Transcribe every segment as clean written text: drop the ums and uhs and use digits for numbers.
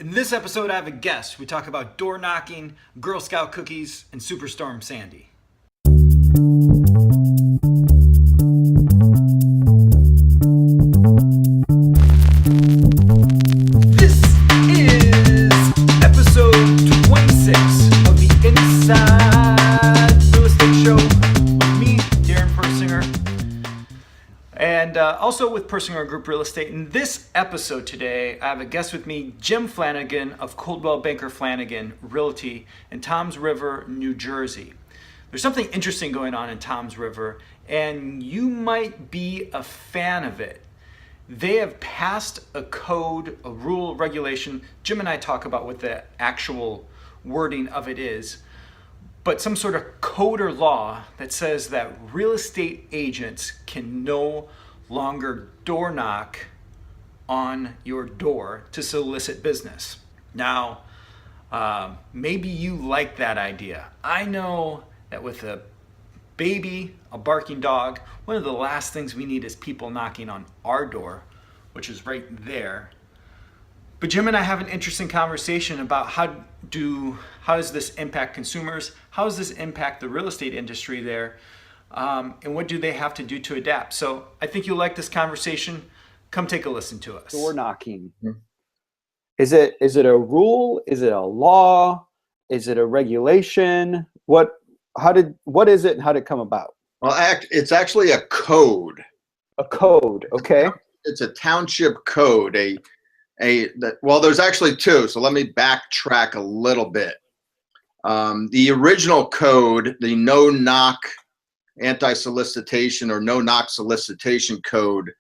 In this episode, I have a guest. We talk about door knocking, Girl Scout cookies, and Superstorm Sandy. This is episode 26 of the Inside Real Estate Show with me, Darin Persinger, and also with Persinger Group Real Estate. In this episode today, I have a guest with me, Jim Flanagan of Coldwell Banker Flanagan Realty in Toms River, New Jersey. There's something interesting going on in Toms River, and you might be a fan of it. They have passed a code, a rule, regulation. Jim and I talk about what the actual wording of it is, but some sort of code or law that says that real estate agents can no longer door knock on your door to solicit business. Now, maybe you like that idea. I know that with a baby, a barking dog, one of the last things we need is people knocking on our door, which is right there. But Jim and I have an interesting conversation about how does this impact consumers? How does this impact the real estate industry there? And what do they have to do to adapt? So I think you'll like this conversation. Come take a listen to us. Door knocking. Is it a rule? Is it a law? Is it a regulation? What is it and how did it come about? Well, it's actually a code. A code, okay. It's a township code. Well, there's actually two, so let me backtrack a little bit. The original code, the no-knock anti-solicitation or no-knock solicitation code,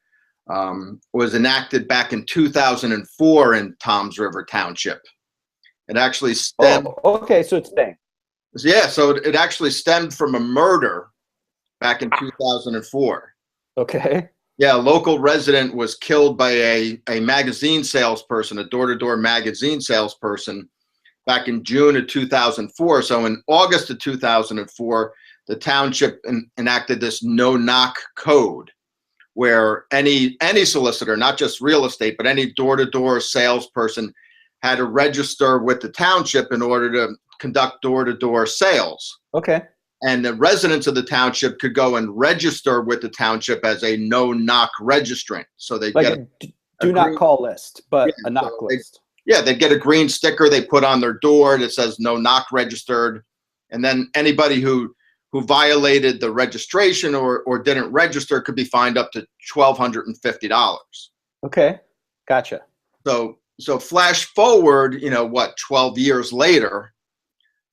was enacted back in 2004 in Toms River Township. It actually stemmed. Oh, okay, so it's staying. Yeah, so it actually stemmed from a murder back in 2004. Okay. Yeah, a local resident was killed by a magazine salesperson, a door-to-door magazine salesperson, back in June of 2004. So in August of 2004, the township enacted this no-knock code, where any solicitor, not just real estate, but any door-to-door salesperson had to register with the township in order to conduct door-to-door sales. Okay. And the residents of the township could go and register with the township as a no-knock registrant. So they like get a do not call list, but a knock list. They'd get a green sticker they put on their door that says no knock registered. And then anybody who violated the registration or didn't register could be fined up to $1,250. Okay, gotcha. So flash forward, 12 years later,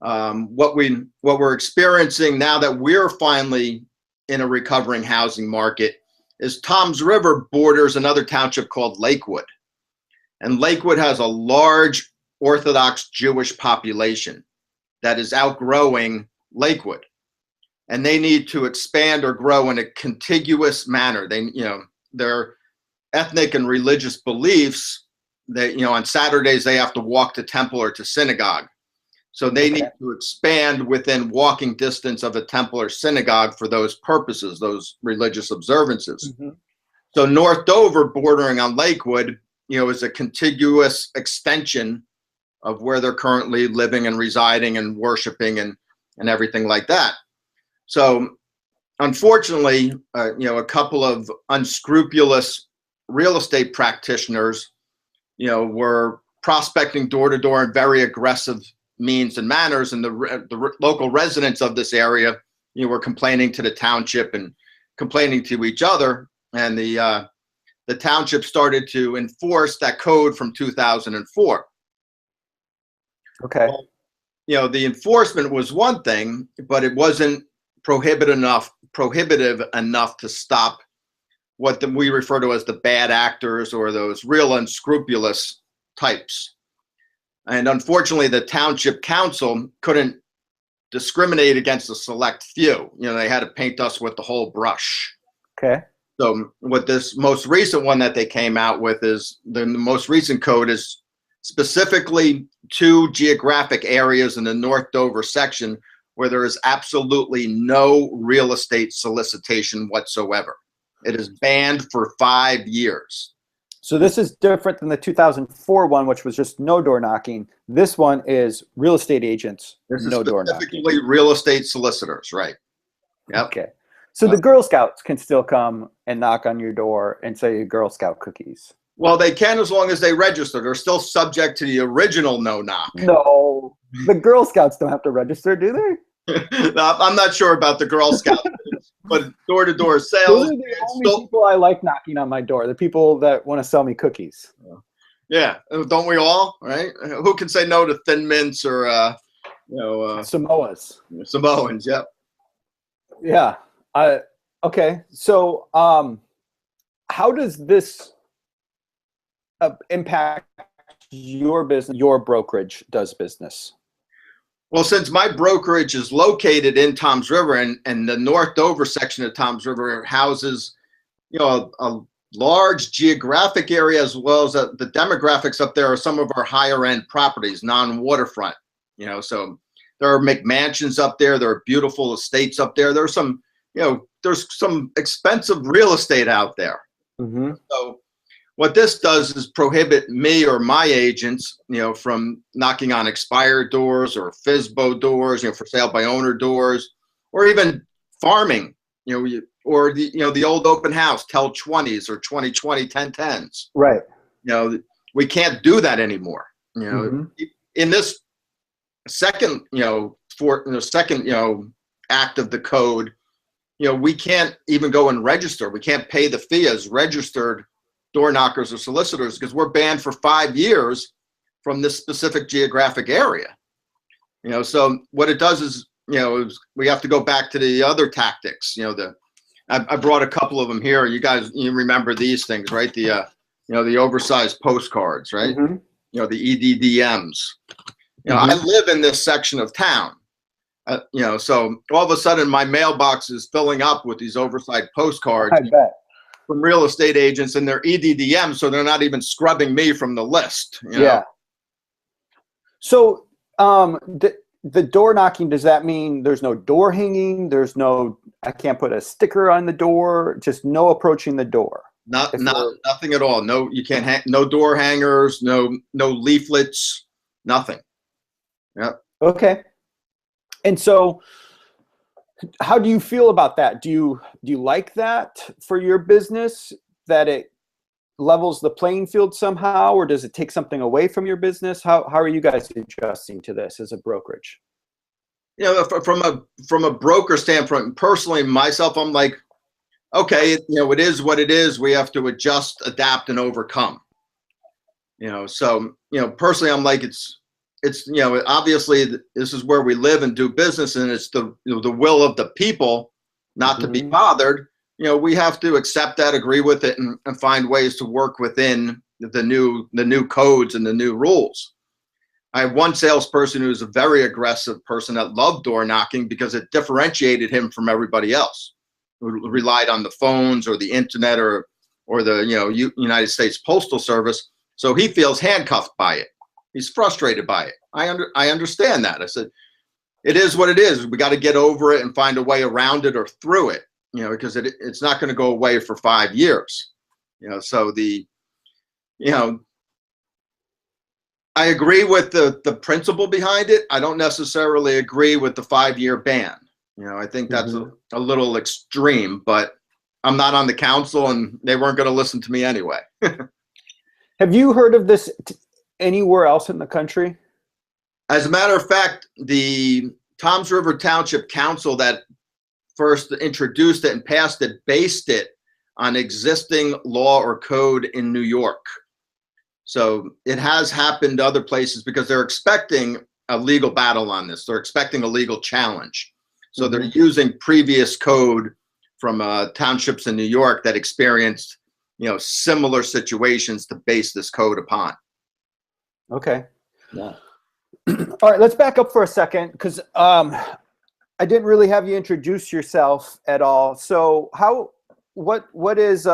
what we're experiencing now that we're finally in a recovering housing market is Toms River borders another township called Lakewood. And Lakewood has a large Orthodox Jewish population that is outgrowing Lakewood. And they need to expand or grow in a contiguous manner. Their ethnic and religious beliefs, on Saturdays they have to walk to temple or to synagogue. So they need to expand within walking distance of a temple or synagogue for those purposes, those religious observances. Mm-hmm. So North Dover, bordering on Lakewood, is a contiguous extension of where they're currently living and residing and worshiping and everything like that. So unfortunately, a couple of unscrupulous real estate practitioners, were prospecting door to door in very aggressive means and manners, and the local residents of this area, were complaining to the township and complaining to each other, and the township started to enforce that code from 2004. Okay. Well, the enforcement was one thing, but it wasn't prohibitive enough to stop what we refer to as the bad actors or those real unscrupulous types. And unfortunately, the township council couldn't discriminate against a select few. They had to paint us with the whole brush. Okay. So what this most recent one that they came out with is the most recent code is specifically 2 geographic areas in the North Dover section where there is absolutely no real estate solicitation whatsoever. It is banned for 5 years. So this is different than the 2004 one, which was just no door knocking. This one is real estate agents, This is no door knocking. specifically real estate solicitors, right? Yep. Okay. So the Girl Scouts can still come and knock on your door and say Girl Scout cookies. Well, they can as long as they register. They're still subject to the original no knock. No, the Girl Scouts don't have to register, do they? No, I'm not sure about the Girl Scouts, but door-to-door sales. Those are the only people I like knocking on my door. The people that want to sell me cookies. Yeah, don't we all? Right? Who can say no to Thin Mints or Samoas. Samoans? Yep. Yeah. Okay. So, how does this impact your business? Your brokerage does business. Well, since my brokerage is located in Toms River, and the North Dover section of Toms River houses, a large geographic area, as well as the demographics up there are some of our higher end properties, non-waterfront. So there are McMansions up there. There are beautiful estates up there. There's some, there's some expensive real estate out there. Mm-hmm. So what this does is prohibit me or my agents, from knocking on expired doors or FSBO doors, for sale by owner doors, or even farming, or the old open house, tell 20s or 2020 1010s. Right. We can't do that anymore. Mm-hmm. In this second, act of the code, we can't even go and register. We can't pay the fee as registered door knockers or solicitors because we're banned for 5 years from this specific geographic area. So what it does is, we have to go back to the other tactics. I brought a couple of them here. You remember these things, right? The oversized postcards, right? Mm-hmm. The EDDMs. Mm-hmm. I live in this section of town. So all of a sudden my mailbox is filling up with these oversized postcards. I bet. From real estate agents and their EDDM, so they're not even scrubbing me from the list. Yeah. So the door knocking, does that mean there's no door hanging? I can't put a sticker on the door, just no approaching the door? Nothing at all. No, you can't no door hangers, no leaflets, nothing. Yep. Okay. And so how do you feel about that? Do you like that for your business, that it levels the playing field somehow, or does it take something away from your business? How are you guys adjusting to this as a brokerage? From a broker standpoint, personally, myself, I'm like, okay, it is what it is. We have to adjust, adapt, and overcome. So personally, I'm like, it's obviously this is where we live and do business, and it's the will of the people not to be bothered. We have to accept that, agree with it, and find ways to work within the new codes and the new rules. I have one salesperson who's a very aggressive person that loved door knocking because it differentiated him from everybody else who relied on the phones or the internet or the United States Postal Service. So he feels handcuffed by it. He's frustrated by it. I understand that. I said, it is what it is. We got to get over it and find a way around it or through it, because it's not going to go away for 5 years. So I agree with the principle behind it. I don't necessarily agree with the 5-year ban. I think that's a little extreme, but I'm not on the council and they weren't going to listen to me anyway. Have you heard of this anywhere else in the country? As a matter of fact, the Toms River Township Council that first introduced it and passed it based it on existing law or code in New York. So it has happened other places because they're expecting a legal battle on this. They're expecting a legal challenge. So they're using previous code from townships in New York that experienced, similar situations to base this code upon. Okay. Yeah. All right, let's back up for a second because I didn't really have you introduce yourself at all. So what is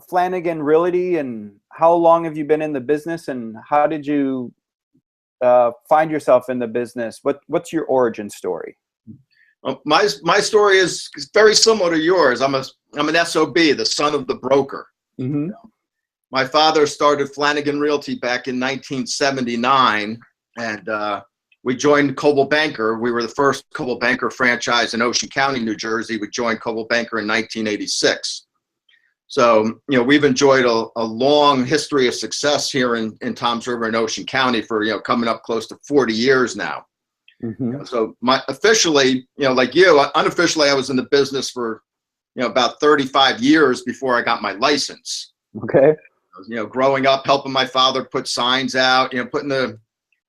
Flanagan Realty, and how long have you been in the business, and how did you find yourself in the business? What's your origin story? My story is very similar to yours. I'm an SOB, the son of the broker. Mm-hmm. my father started Flanagan Realty back in 1979, and we joined Coldwell Banker. We were the first Coldwell Banker franchise in Ocean County, New Jersey. We joined Coldwell Banker in 1986. So, we've enjoyed a long history of success here in Toms River and Ocean County for, coming up close to 40 years now. Mm-hmm. So officially, like you, unofficially, I was in the business for, about 35 years before I got my license. Okay. Growing up, helping my father put signs out, putting the,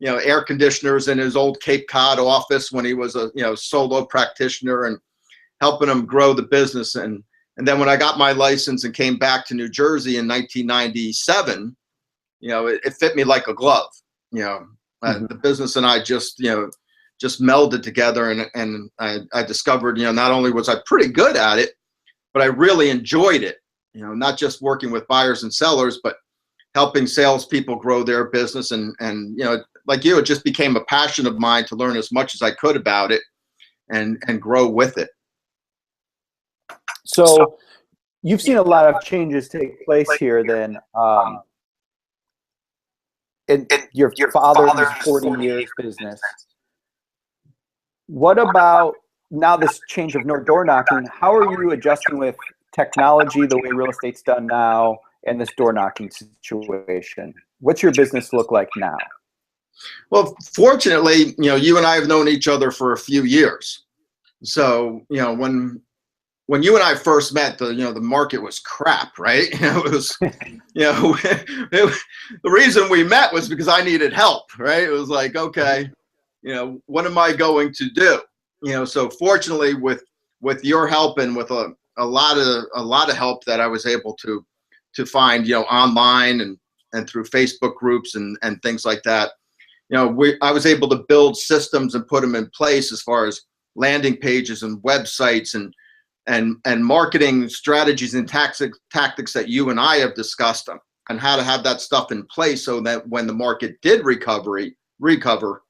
air conditioners in his old Cape Cod office when he was a, solo practitioner, and helping him grow the business. And then when I got my license and came back to New Jersey in 1997, it fit me like a glove. Mm-hmm. The business and I just melded together, and I discovered, not only was I pretty good at it, but I really enjoyed it. Not just working with buyers and sellers, but helping salespeople grow their business. And like you, it just became a passion of mine to learn as much as I could about it and grow with it. So you've seen a lot of changes take place here then. In your father's 40 years business. What about now this change of door knocking? How are you adjusting with technology, the way real estate's done now, and this door knocking situation? What's your business look like now? Well, fortunately, you and I have known each other for a few years. So, when you and I first met, the market was crap, right? It was, the reason we met was because I needed help, right? It was like, okay, what am I going to do? So fortunately, with your help and with a lot of help that I was able to find, online and through Facebook groups and things like that, I was able to build systems and put them in place as far as landing pages and websites and marketing strategies and tactics that you and I have discussed on how to have that stuff in place so that when the market did recover,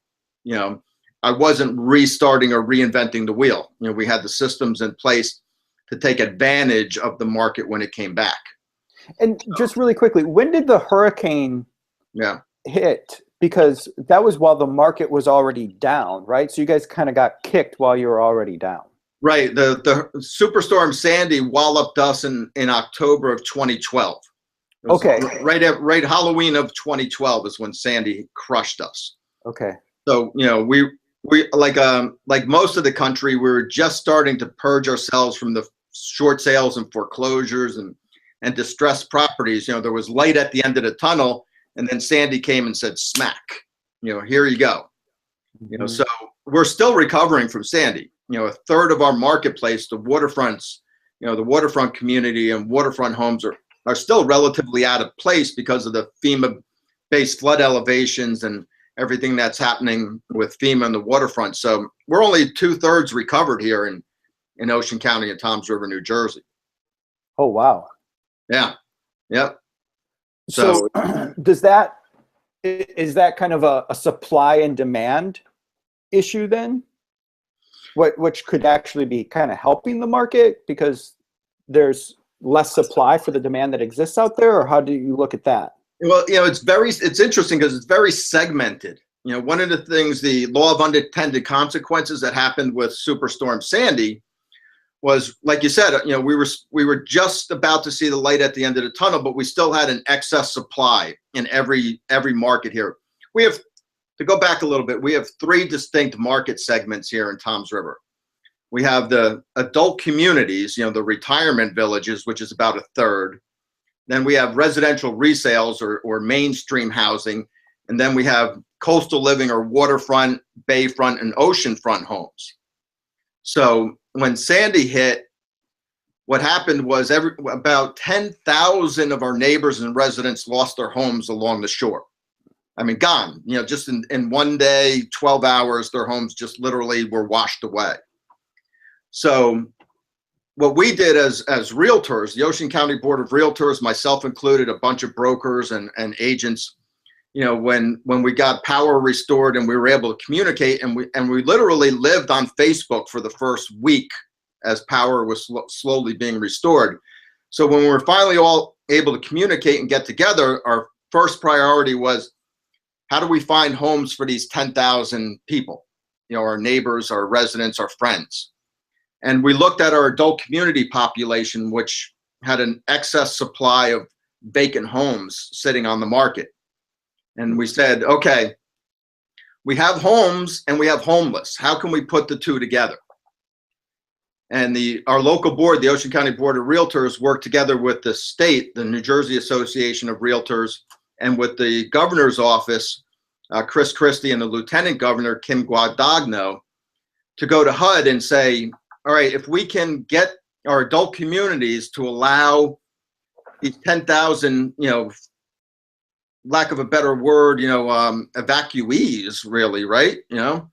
I wasn't restarting or reinventing the wheel. We had the systems in place to take advantage of the market when it came back. And just really quickly, when did the hurricane hit? Because that was while the market was already down, right? So you guys kind of got kicked while you were already down. Right. The Superstorm Sandy walloped us in October of 2012. Okay. Right Halloween of 2012 is when Sandy crushed us. Okay. So, we like most of the country, we were just starting to purge ourselves from the short sales and foreclosures and distressed properties. There was light at the end of the tunnel, and then Sandy came and said, smack, here you go. Mm-hmm. So we're still recovering from Sandy. A third of our marketplace, the waterfronts, the waterfront community and waterfront homes are still relatively out of place because of the FEMA-based flood elevations and everything that's happening with FEMA and the waterfront. So we're only 2/3 recovered here in Ocean County and Toms River, New Jersey. Oh, wow. Yeah. Yep. So is that kind of a supply and demand issue then? Which could actually be kind of helping the market because there's less supply for the demand that exists out there, or how do you look at that? Well, it's interesting because it's very segmented. One of the things, the law of unintended consequences that happened with Superstorm Sandy was, like you said, we were just about to see the light at the end of the tunnel, but we still had an excess supply in every market here. We have, to go back a little bit, we have 3 distinct market segments here in Toms River. We have the adult communities, the retirement villages, which is about 1/3. Then we have residential resales or mainstream housing. And then we have coastal living or waterfront, bayfront, and oceanfront homes. So when Sandy hit, what happened was about 10,000 of our neighbors and residents lost their homes along the shore. I mean, gone, just in one day, 12 hours, their homes just literally were washed away. So what we did as realtors, the Ocean County Board of Realtors, myself included, a bunch of brokers and agents, when we got power restored and we were able to communicate, and we literally lived on Facebook for the first week as power was slowly being restored. So when we were finally all able to communicate and get together, our first priority was, how do we find homes for these 10,000 people? You know, our neighbors, our residents, our friends. And we looked at our adult community population, which had an excess supply of vacant homes sitting on the market. And we said, okay, we have homes and we have homeless. How can we put the two together? And our local board, the Ocean County Board of Realtors, worked together with the state, the New Jersey Association of Realtors, and with the governor's office, Chris Christie, and the Lieutenant Governor, Kim Guadagno, to go to HUD and say, all right, if we can get our adult communities to allow these 10,000, you know, lack of a better word, you know, evacuees, really, right? You know,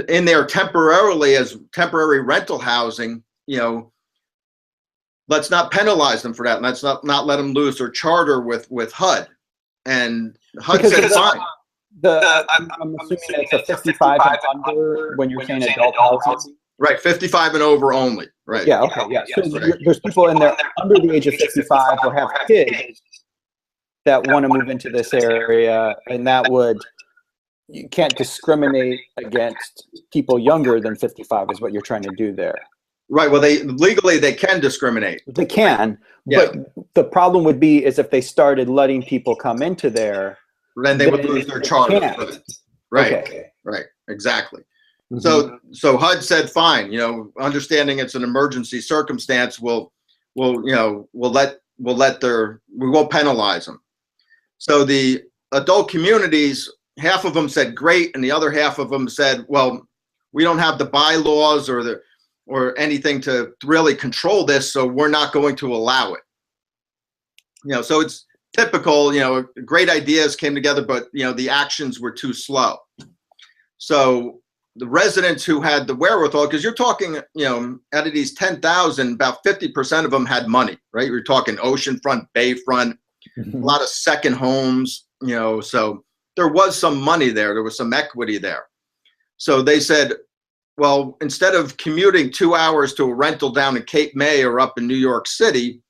in there temporarily as temporary rental housing, you know, let's not penalize them for that. Let's not let them lose their charter with HUD. And HUD Because said fine. I'm assuming it's a 55 and under when you're saying adult housing. Right, 55 and over only. Right. Yeah. Okay. Yeah. So there's people in there under the age of 55 or have kids that want to move into this area, and that would, you can't discriminate against people younger than 55 is what you're trying to do there. Right. Well, legally they can discriminate. They can, Yeah. but the problem would be is if they started letting people come into there, Then they would lose their charter. can't. Right. Okay. Right. Exactly. Mhm. So HUD said, fine, you know, understanding it's an emergency circumstance, we won't penalize them. So the adult communities, half of them said great, and the other half of them said, well, we don't have the bylaws or anything to really control this, so we're not going to allow it. You know, so it's typical, you know, great ideas came together, but, you know, the actions were too slow. So the residents who had the wherewithal, because you're talking, you know, out of these 10,000, about 50% of them had money, right? You're talking oceanfront, bayfront, a lot of second homes, you know, so there was some money there. There was some equity there. So they said, well, instead of commuting 2 hours to a rental down in Cape May or up in New York City,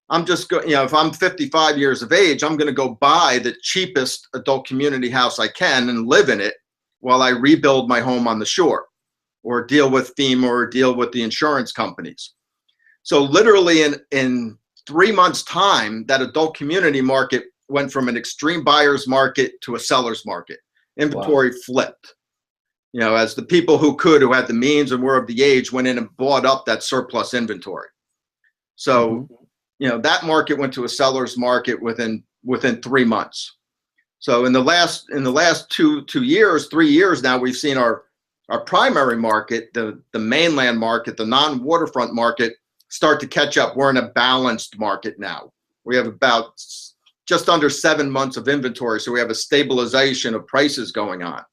I'm just going, you know, if I'm 55 years of age, I'm going to go buy the cheapest adult community house I can and live in it while I rebuild my home on the shore, or deal with FEMA, or deal with the insurance companies. So literally in 3 months' time, that adult community market went from an extreme buyer's market to a seller's market. Inventory flipped. You know, as the people who had the means and were of the age, went in and bought up that surplus inventory. So, you know, that market went to a seller's market within 3 months. So in the last 3 years now, we've seen our primary market, the mainland market, the non-waterfront market, start to catch up. We're in a balanced market now. We have about just under 7 months of inventory, so we have a stabilization of prices going on.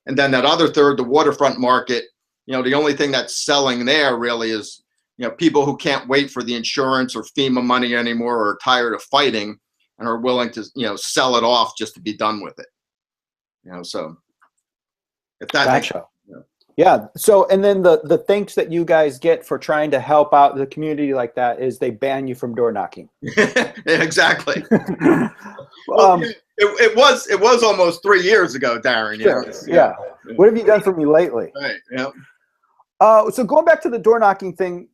And then that other third, the waterfront market, you know, the only thing that's selling there really is, you know, people who can't wait for the insurance or FEMA money anymore, or are tired of fighting and are willing to, you know, sell it off just to be done with it. You know, so if that makes sense. Yeah. So, and then the thanks that you guys get for trying to help out the community like that is they ban you from door knocking. Exactly. Well, it was almost 3 years ago, Darin. Sure. Yeah. What have you done for me lately? Right. Yeah. So going back to the door knocking thing,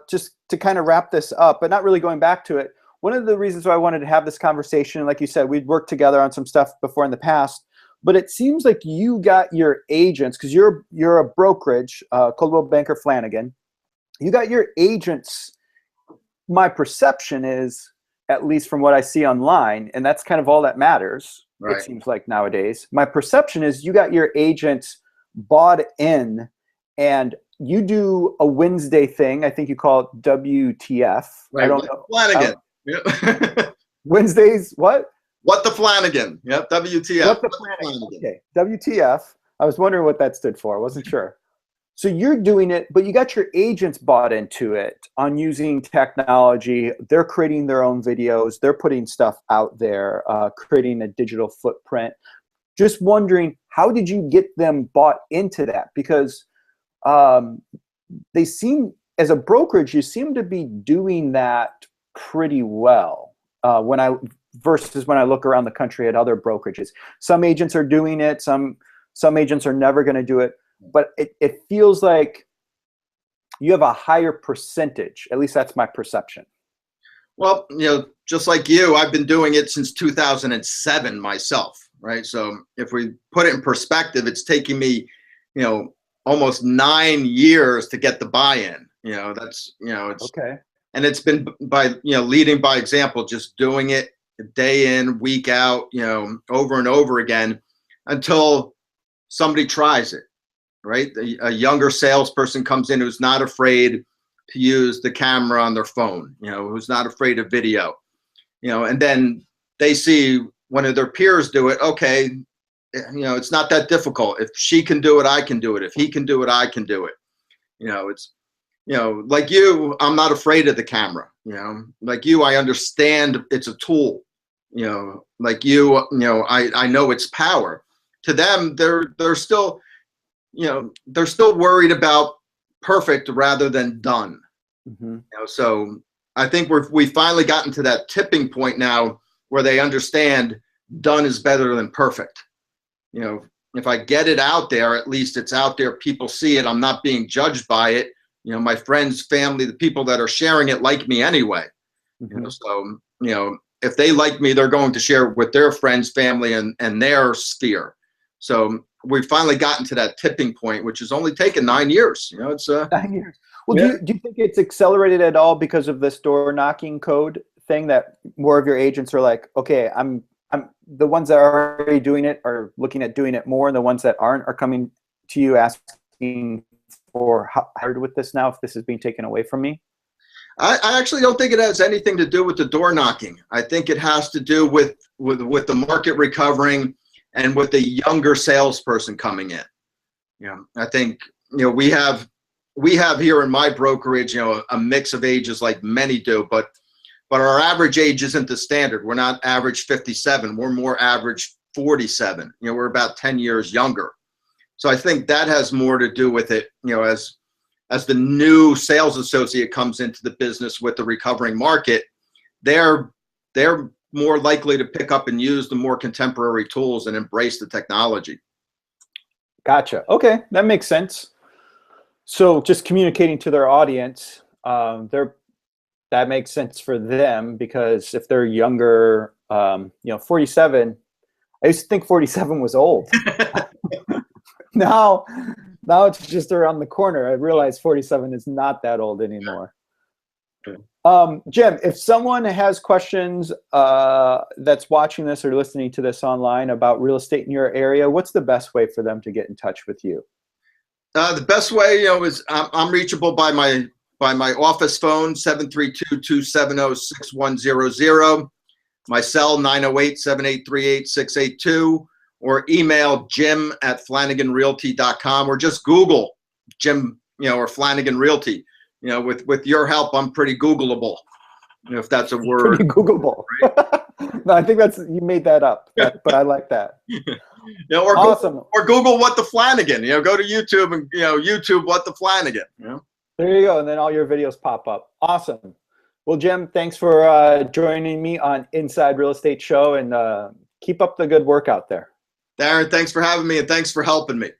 just to kind of wrap this up, but not really going back to it. One of the reasons why I wanted to have this conversation, like you said, we'd worked together on some stuff before in the past, but it seems like you got your agents, because you're a brokerage, Coldwell Banker Flanagan. You got your agents. My perception is, at least from what I see online, and that's kind of all that matters. Right. It seems like nowadays. My perception is you got your agents bought in, and you do a Wednesday thing. I think you call it WTF. Right. I don't know. Flanagan. Wednesdays, what? What the Flanagan. Yep, WTF. What the Flanagan. Okay, WTF. I was wondering what that stood for. I wasn't sure. So you're doing it, but you got your agents bought into it on using technology. They're creating their own videos. They're putting stuff out there, creating a digital footprint. Just wondering, how did you get them bought into that? Because they seem as a brokerage, you seem to be doing that pretty well. Versus when I look around the country at other brokerages, some agents are doing it. Some agents are never going to do it, but it feels like you have a higher percentage. At least that's my perception. Well, just like you, I've been doing it since 2007 myself, right? So if we put it in perspective, it's taking me, almost 9 years to get the buy-in. It's okay. And it's been by, leading by example, just doing it day in, week out, over and over again until somebody tries it, right? A younger salesperson comes in who's not afraid to use the camera on their phone, who's not afraid of video, and then they see one of their peers do it. Okay, it's not that difficult. If she can do it, I can do it. If he can do it, I can do it. It's, like you, I'm not afraid of the camera. Like you, I understand it's a tool. Like you, I know its power. To them, they're still, they're still worried about perfect rather than done. Mm-hmm. So I think we've finally gotten to that tipping point now where they understand done is better than perfect. If I get it out there, at least it's out there. People see it. I'm not being judged by it. My friends, family, the people that are sharing it like me anyway. Mm-hmm. So, if they like me, they're going to share it with their friends, family, and their sphere. So we've finally gotten to that tipping point, which has only taken 9 years. It's 9 years. Well, yeah. do you think it's accelerated at all because of this door knocking code thing, that more of your agents are like, okay, I'm the ones that are already doing it are looking at doing it more, and the ones that aren't are coming to you asking for how hard with this now if this is being taken away from me? I actually don't think it has anything to do with the door knocking. I think it has to do with the market recovering and with the younger salesperson coming in. I think we have here in my brokerage a mix of ages like many do, but our average age isn't the standard. We're not average 57. We're more average 47. We're about 10 years younger. So I think that has more to do with it. As the new sales associate comes into the business with the recovering market, they're more likely to pick up and use the more contemporary tools and embrace the technology. Gotcha. Okay, that makes sense. So just communicating to their audience, that makes sense for them, because if they're younger, 47, I used to think 47 was old. Now it's just around the corner. I realize 47 is not that old anymore. Jim, if someone has questions that's watching this or listening to this online about real estate in your area, what's the best way for them to get in touch with you? The best way, is I'm reachable by my office phone, 732-270-6100. My cell, 908-7838-682. Or email jim@flanaganrealty.com, or just Google Jim, or Flanagan Realty. With your help, I'm pretty Googleable, if that's a word. Pretty Googleable. Right? No, I think you made that up, but I like that. Or awesome. Or Google What the Flanagan. Go to YouTube and YouTube What the Flanagan. There you go, and then all your videos pop up. Awesome. Well, Jim, thanks for joining me on Inside Real Estate Show, and keep up the good work out there. Darin, thanks for having me, and thanks for helping me.